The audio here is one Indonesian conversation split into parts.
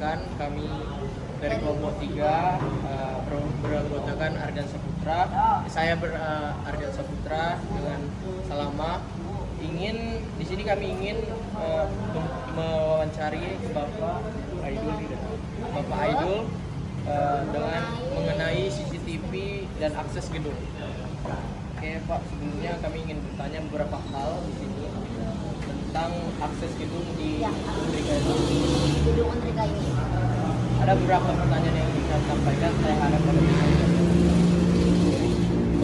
perkenalkan, kami dari kelompok 3 beranggotakan Ardian Saputra. Saya Ardian Saputra dengan Salama. Di sini kami ingin mewawancari Bapak Aidul dengan mengenai CCTV dan akses gedung. Oke Pak, sebelumnya kami ingin bertanya beberapa hal di sini tentang akses gedung di Untrika ini. Gedung Untrika ini. Ada beberapa pertanyaan yang ingin saya sampaikan, saya harap pada bisa dijawab.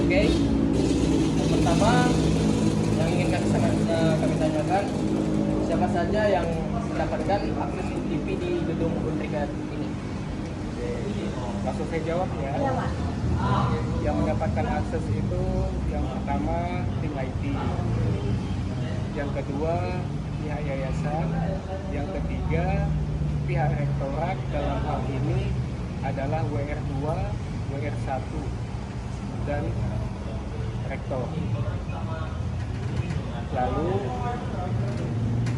Oke, yang pertama yang ingin kami tanyakan, siapa saja yang mendapatkan akses CCTV di gedung Untrika ini? Langsung saya jawab ya. Iya Pak. Yang mendapatkan akses itu yang pertama tim IT, yang kedua pihak yayasan, yang ketiga pihak rektorat, dalam hal ini adalah WR2, WR1 dan rektor. Lalu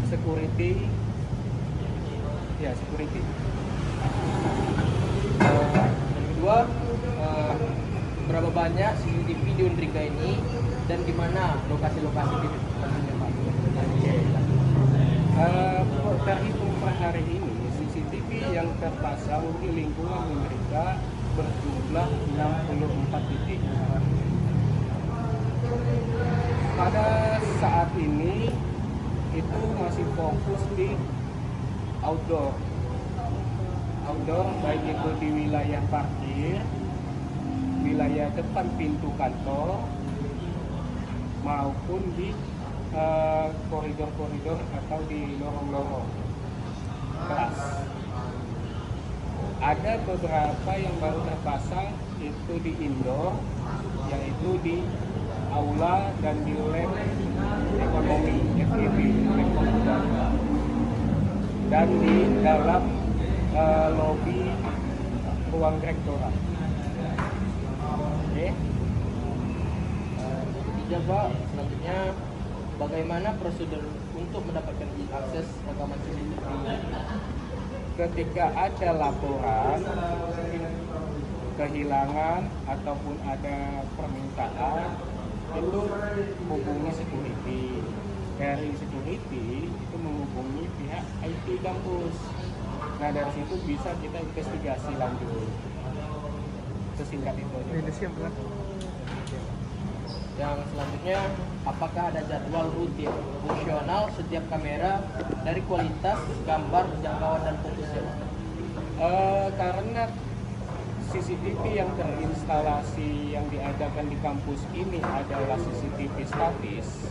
security. Yang kedua, berapa banyak CCTV di Untrika ini dan di mana lokasi-lokasi di lokasinya Pak? Terhitung per hari ini CCTV yang terpasang di lingkungan Untrika berjumlah 64 titik. Pada saat ini itu masih fokus di outdoor, baik itu di wilayah parkir, wilayah depan pintu kantor, maupun di koridor-koridor atau di lorong-lorong kelas. Ada beberapa yang baru terpasang itu di indoor, yaitu di aula dan di lab ekonomi FEB, dan di dalam lobi ruang rektorat. Oke. Ketiga Pak, selanjutnya bagaimana prosedur untuk mendapatkan akses rekaman CCTV? Ketika ada laporan kehilangan ataupun ada permintaan, itu hubungi security. Dari security itu menghubungi pihak IT kampus. Nah, dari situ bisa kita investigasi lanjut. Sesingkat itu aja. Yang selanjutnya, apakah ada jadwal rutin fungsional setiap kamera dari kualitas gambar, jangkauan dan fokusnya? Karena CCTV yang terinstalasi yang diadakan di kampus ini adalah CCTV statis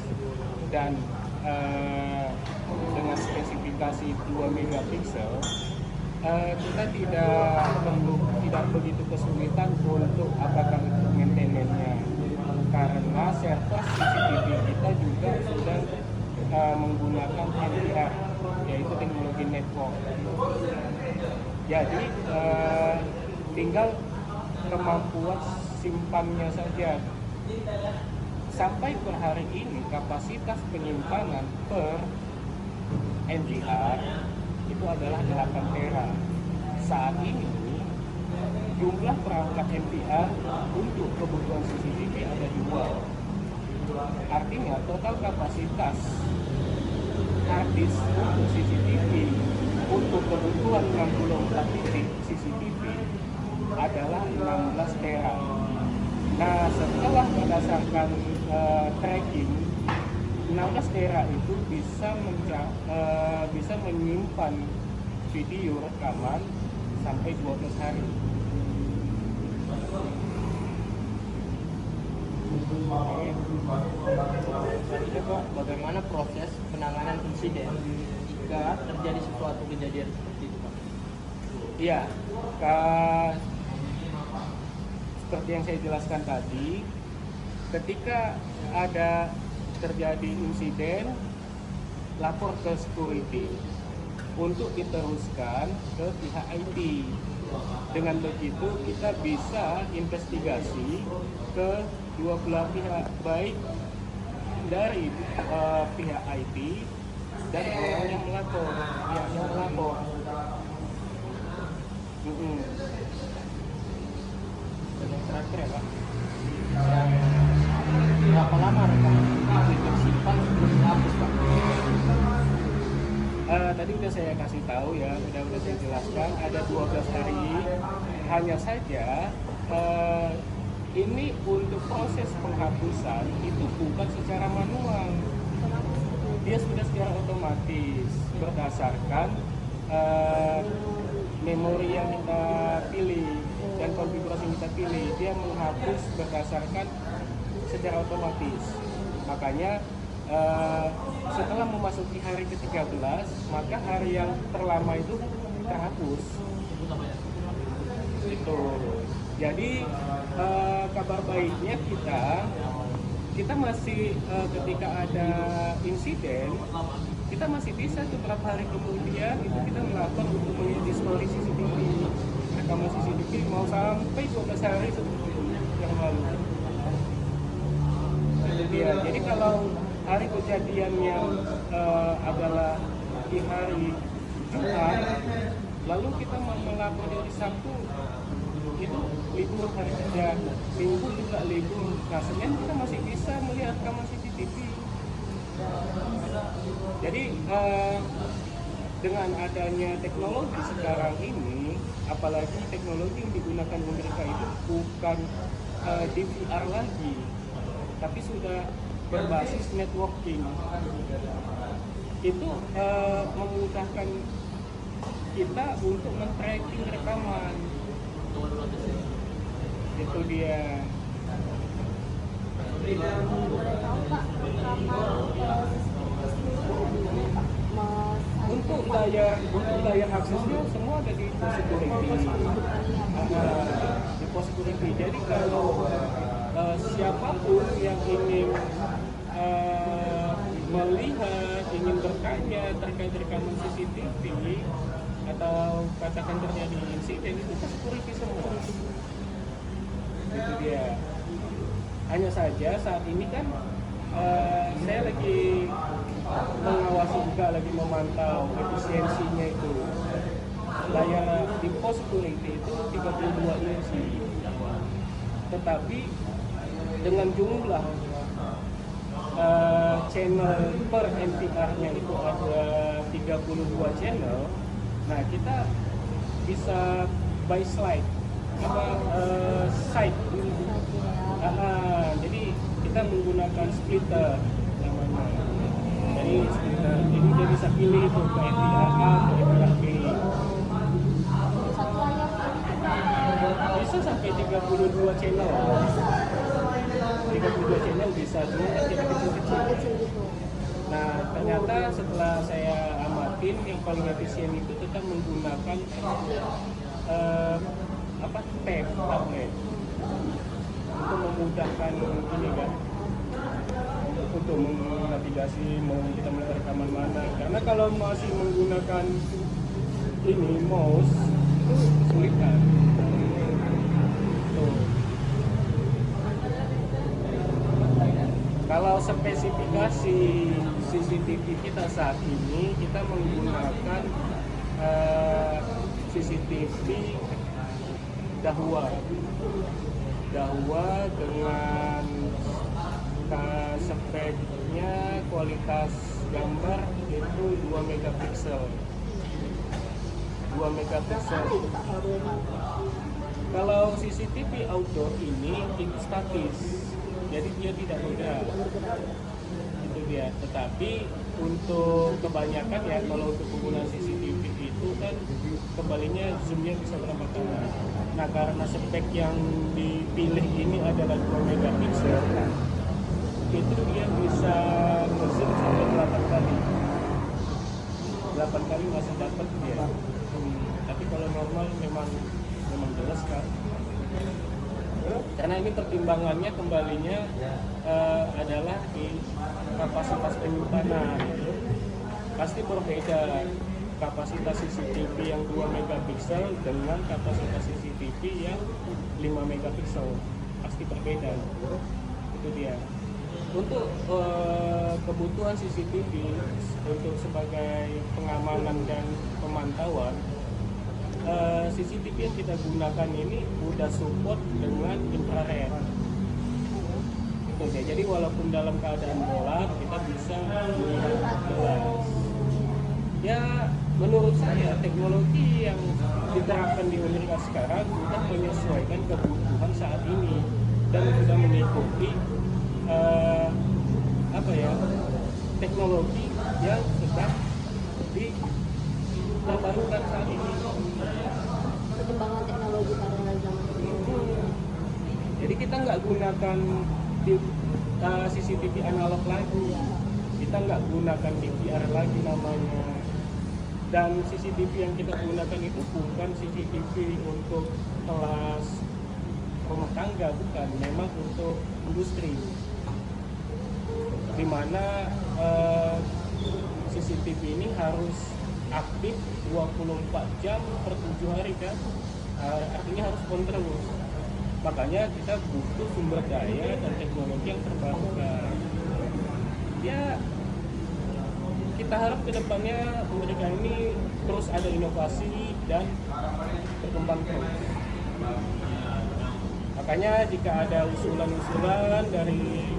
dan dengan spesifikasi 2 megapiksel, kita tidak begitu kesulitan untuk apakah itu maintenance-nya, karena server CCTV kita juga sudah menggunakan NDR, yaitu teknologi network. Jadi tinggal kemampuan simpannya saja. Sampai per hari ini kapasitas penyimpanan per NDR itu adalah 8 tera. Saat ini jumlah perangkat NDR untuk kebutuhan CCTV ada 2. Artinya total kapasitas hard disk untuk CCTV untuk kebutuhan 64 titik CCTV adalah 16 tera. Nah, setelah berdasarkan tracking, 16 tera itu bisa menyimpan video rekaman sampai 12 hari. Selanjutnya Pak, bagaimana proses penanganan insiden jika terjadi suatu kejadian seperti itu Pak? Iya, seperti yang saya jelaskan tadi, ketika ada terjadi insiden, lapor ke security untuk diteruskan ke pihak IT. Dengan begitu kita bisa investigasi ke dua belah pihak, baik dari pihak IT dan orang yang melapor, pihak yang melapor. Mm-mm. Dan yang terakhir ya Pak, berapa lama rekaman itu disimpan sebelum dihapus Pak? Tadi udah saya kasih tahu ya, udah saya jelaskan ada 12 hari. Hanya saja ini untuk proses penghapusan itu bukan secara manual. Dia sudah secara otomatis berdasarkan memori yang kita pilih dan konfigurasi yang kita pilih. Dia menghapus berdasarkan secara otomatis. Makanya setelah memasuki hari ke-13, maka hari yang terlama itu terhapus. Itu. Jadi kabar baiknya kita masih ketika ada insiden, kita masih bisa tuh beberapa hari kemudian itu kita melakukan untuk menginstall CCTV, rekaman CCTV mau sampai 12 hari seperti yang lalu. Itu dia. Jadi kalau hari kejadiannya adalah di hari Jumat, lalu kita melakukan dari Sabtu, itu libur hari kerja, Minggu juga libur. Nah, Senin kita masih bisa melihat rekaman CCTV. Jadi dengan adanya teknologi sekarang ini, apalagi teknologi yang digunakan mereka itu bukan DVR lagi, tapi sudah berbasis networking. Itu memudahkan kita untuk men-tracking rekaman. Itu dia. Boleh tahu Pak, rekaman gimana Pak? Untuk layar aksesnya semua ada di pos security. Di pos security. Jadi kalau siapapun yang ingin melihat, ingin bertanya terkait rekaman CCTV atau katakan terjadi insiden, itu pos security semua. Itu dia. Hanya saja saat ini kan saya lagi mengawasi juga, lagi memantau efisiensinya itu. Layar di pos security itu 32 inci, tetapi dengan jumlah channel per NTR-nya itu ada 32 channel. Nah, kita bisa by slide site. Jadi kita menggunakan splitter namanya. Jadi splitter, jadi dia bisa pilih itu ke NTR A, ke NTR B. Satu layar berapa? Bisa sampai 32 channel. 32 channel bisa, cuma kan jadi kecil-kecil. Nah, ternyata setelah saya amatin, yang paling efisien itu tetap menggunakan tablet untuk memudahkan ini kan, untuk menavigasi mau kita melihat rekaman mana. Karena kalau masih menggunakan ini mouse itu kesulitan. Tuh. Kalau spesifikasi CCTV kita saat ini, kita menggunakan CCTV Dahua dengan speknya kualitas gambar itu 2 megapiksel. 2 megapiksel. Kalau CCTV outdoor ini itu statis, jadi dia tidak bergerak. Itu dia. Tetapi untuk kebanyakan ya, kalau untuk penggunaan CCTV itu kan kembalinya zoomnya bisa berapa kali. Nah, karena spek yang dipilih ini adalah 2 megapiksel, itu dia bisa nge-zoom sampai 8 kali. 8 kali masih dapat dia. Tapi kalau normal memang jelas kan. Karena ini pertimbangannya kembalinya adalah di kapasitas penyimpanan. Pasti berbeda kapasitas CCTV yang 2 megapiksel dengan kapasitas CCTV yang 5 megapiksel. Pasti berbeda. Itu dia. Untuk kebutuhan CCTV untuk sebagai pengamanan dan pemantauan CCTV yang kita gunakan ini udah support dengan infrared. Oke, jadi walaupun dalam keadaan gelap kita bisa melihat jelas. Ya, menurut saya teknologi yang diterapkan di Amerika sekarang sudah menyesuaikan kebutuhan saat ini dan sudah mengikuti teknologi yang sedang dilakukan saat ini. Perkembangan teknologi pada zaman ini. Jadi kita nggak gunakan CCTV analog lagi, kita nggak gunakan DVR lagi namanya. Dan CCTV yang kita gunakan itu bukan CCTV untuk kelas rumah tangga, bukan, memang untuk industri. Dimana CCTV ini harus aktif 24 jam per 7 hari kan, artinya harus terus. Makanya kita butuh sumber daya dan teknologi yang terbarukan. Ya, kita harap kedepannya Amerika ini terus ada inovasi dan berkembang terus. Makanya jika ada usulan-usulan dari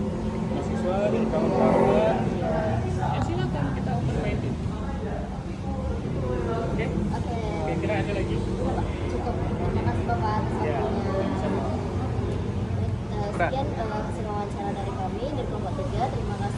mahasiswa, dari kawan-kawan, ya silakan kita open minded. Oke? Kira-kira ada lagi? Cukup. Terima kasih Bapak atas Ya, waktunya. sama. Sekian hasil wawancara dari kami dari kelompok 3. Terima kasih.